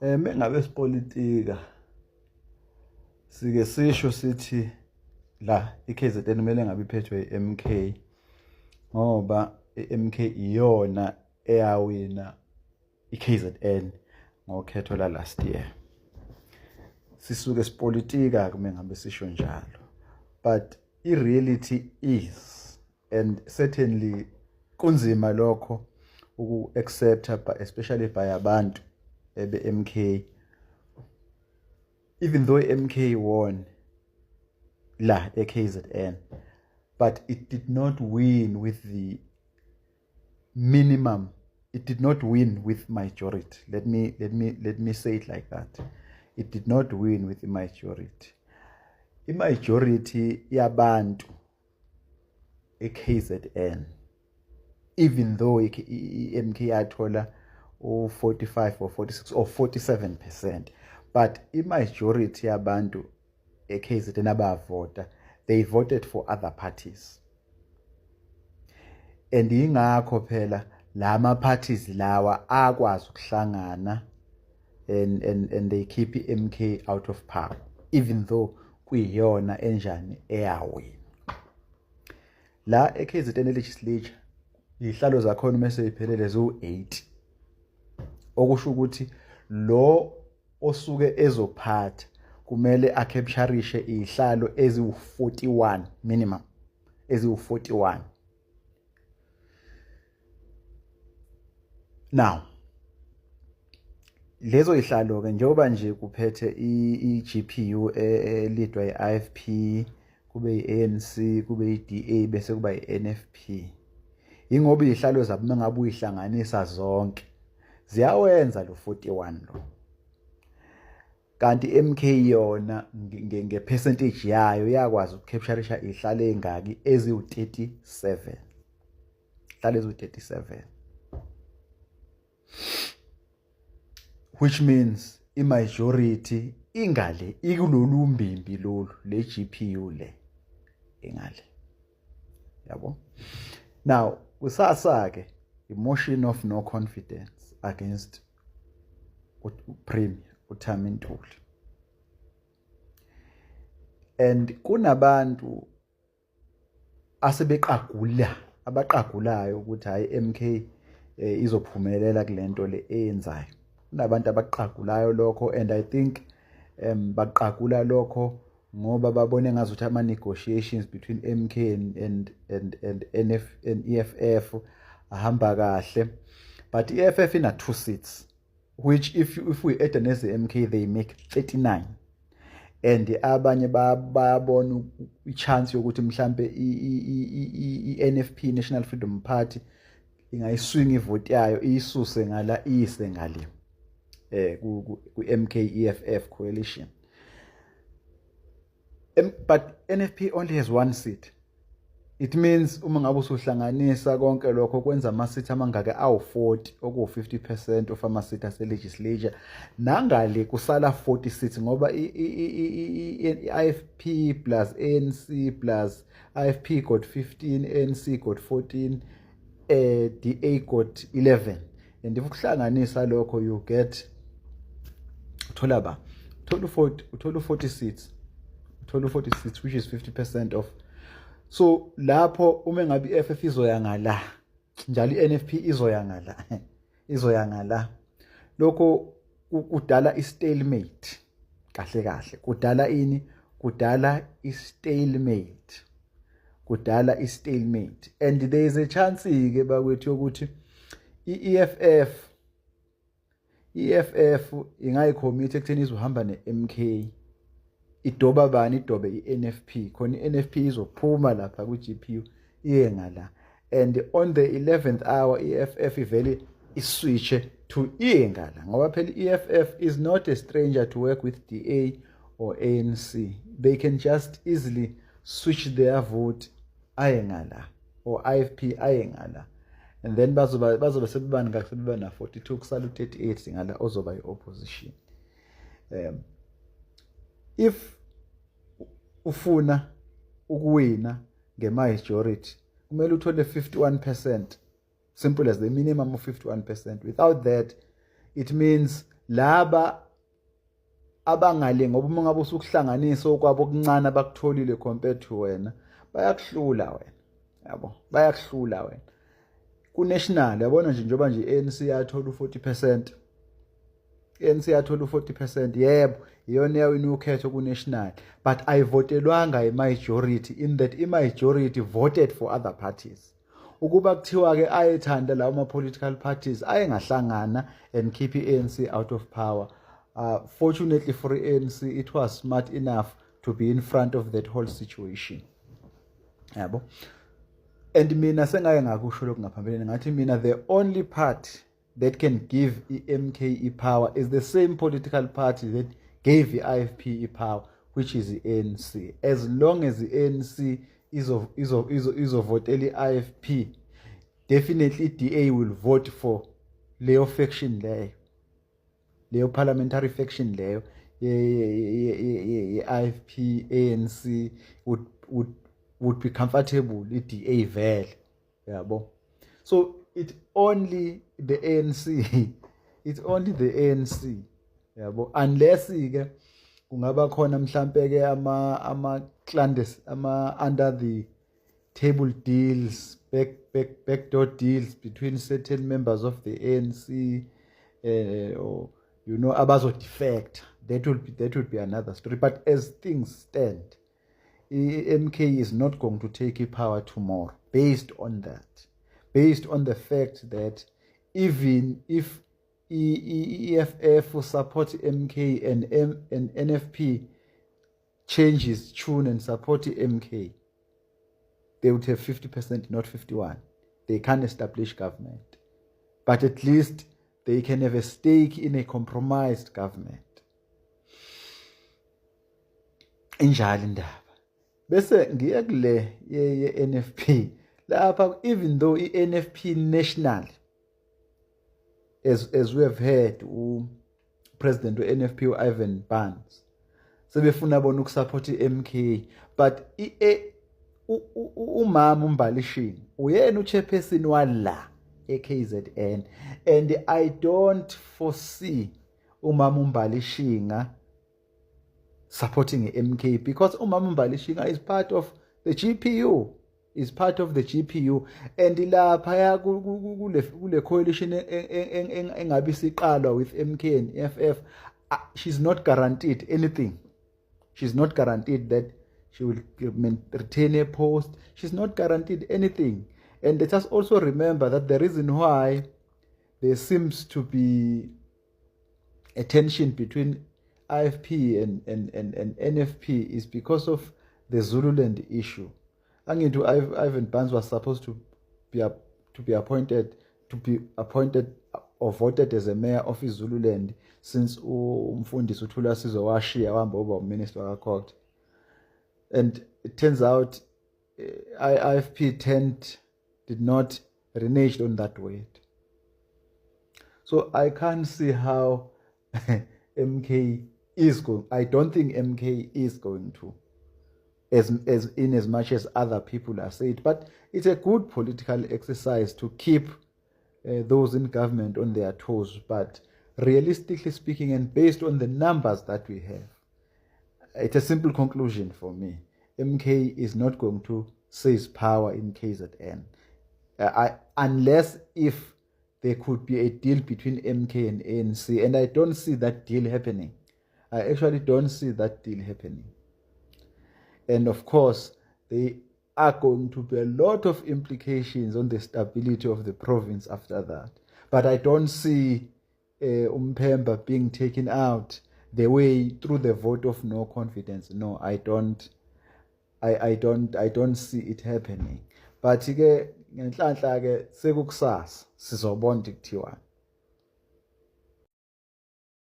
Mengabe sipolitika sike sisho sithi la iKZN kumele ngabe iphethwe iMK ngoba iMK iyona eyawina iKZN ngokhetho la last year. Sisuke sipolitika kume ngabe sisho njalo, but reality is, and certainly kunzima lokho uku-accepta, but especially by abantu MK, even though MK won la KZN, but it did not win with the minimum. It did not win with majority. Let me say it like that. It did not win with the majority. Majority yabantu KZN, even though MK yathola 45 or 46 or 47%, but majority yabantu KZN abavota, they voted for other parties. And ingakho phela lama parties lawa akwazi ukuhlangana and they keep MK out of power, even though kuyiyona enjani eyawina. La KZN legislature ihlalo zakhona mase iphelele zo-8, okusho ukuthi lo osuke ezophatha kumele acaptureishe ihlalo eziwu-41 minimum, eziwu-41. Now lezo ihlalo ke njengoba nje kuphethe iGPU elidwa iIFP, kube iANC, kube iDA, bese kuba iNFP. Ingoba ihlalo zabo mengabe uyihlanganisa zonke ziyawenza lo 41 lo. Kanti MK yona ngepercentage yayo yakwazi ukucaptureisha ihlalo engaki eziwu-37. Ihlalo eziwu-37. Which means majority ingale ikulolu mbimbi lolu le GPU le ingale. Yabo. Now kusasa ke motion of no confidence against Premier uThami Ntuli. And kunabantu asebeqagula, abaqagulayo ukuthi hayi MK izophumelela kulento le eyenzayo. Kunabantu abaqagulayo lokho, and I think baqagula lokho ngoba babone ngazuthi ama negotiations between MK and EFF ahamba kahle, but EFF ina 2 seats, which if we add an MK they make 39, and abanye bayabona ichance yokuthi mhlambe iNFP, National Freedom Party, ingayiswing ivote yayo isuse ngala iyise ngale ku MK EFF coalition. But NFP only has 1 seat. It means uma ngabe usuhlanganisa konke lokho kwenza ama seat amangaka awu-40, oku-50% of ama seat ase legislature, nangale kusala 40 seats ngoba IFP plus ANC plus IFP got 15, ANC got 14, DA got 11. And if ukuhlanganisa lokho you get uthola 40 seats. Uthola 40 seats, which is 50% of. So lapho uma ngabe iFF izoyangala njalo iNFP izoyangala lokho kudala istalemate kahle kudala ini, kudala istalemate, and there is a chance ke bakwethu ukuthi iEFF ingayicommit ekutheni izohamba neMK, idoba bani, idobe iNFP, khona iNFP izophuma lapha kuGPU iye ngala, and on the 11th hour EFF ivele iswitch to iye ngala ngoba phela EFF is not a stranger to work with DA or ANC. They can just easily switch their vote aye ngala or IFP aye ngala, and then bazoba sebebani ngakubeba na 42 kusala 38 ngala ozoba iopposition. If ufuna ukuwina nge-majority kumele uthole 51%, simple as the minimum of 51%. Without that, it means laba abangale ngoba uma ngabe usukuhlanganisa okwabo okuncane abakutholile compared to wena bayakuhlula wena yabo bayakuhlula wena ku-national yabona nje njengoba nje i-ANC yathola u-40%. i-ANC yathola u-40%, yebo iyona yawina ukhetho ku-national, but ayivotelwanga i-majority in that i-majority voted for other parties. Ukuba kuthiwa-ke ayethanda lawo ma-political parties ayengahlangana and keep i-ANC out of power. Fortunately for i-ANC, it was smart enough to be in front of that whole situation. Yabo. And mina sengaye ngakusho lokhu ngaphambilini ngathi mina the only party that can give i-MK power is the same political party that gave i-IFP power, which is the ANC. As long as the ANC izovotela i-IFP, definitely DA will vote for leyo faction leyo parliamentary faction leyo i-IFP ANC would be comfortable i-DA vele yabo. So it's only the ANC it's only the ANC yabo, unless ke kungaba khona mhlambe ke ama under the table deals, backdoor deals between certain members of the ANC or abazo defect. That would be another story. But as things stand, MK is not going to take power tomorrow based on the fact that even if EFF will support MK and NFP changes tune and support MK, they would have 50%, not 51%. They can't establish government, but at least they can have a stake in a compromised government. Injalo indaba. Bese ngiye kule ye-NFP lapha, even though i-NFP national, as we have heard President we-NFP Ivan Barnes sebefuna bona ukusupport i-MK, but umama uMbalishini uyena uchairperson wala e-KZN, and I don't foresee umama uMbalishini supporting MK because umama uMbalishini is part of the GPU, and lapha kule coalition engabe siqalwa with MK and EFF, she's not guaranteed anything. She's not guaranteed that she will retain a post. She's not guaranteed anything. And let us also remember that the reason why there seems to be a tension between IFP and NFP is because of the Zululand issue. Angithi Ivan Barnes was supposed to be appointed or voted as a mayor of Zululand since umfundisi uThula Sizwe washiya wahamba uba uminister wakaCourt. And it turns out IFP did not renege on that weight. So I can't see how MK is going. I don't think MK is going to, as much as other people are saying. But it's a good political exercise to keep those in government on their toes. But realistically speaking, and based on the numbers that we have, it's a simple conclusion for me. MK is not going to seize power in KZN. Unless if there could be a deal between MK and ANC, and I don't see that deal happening. I actually don't see that deal happening. And of course, there are going to be a lot of implications on the stability of the province after that. But I don't see Umpemba being taken out the way through the vote of no confidence. No, I don't see it happening. But ke ngenhlanhla ke sekukusasa sizobona kuthiwa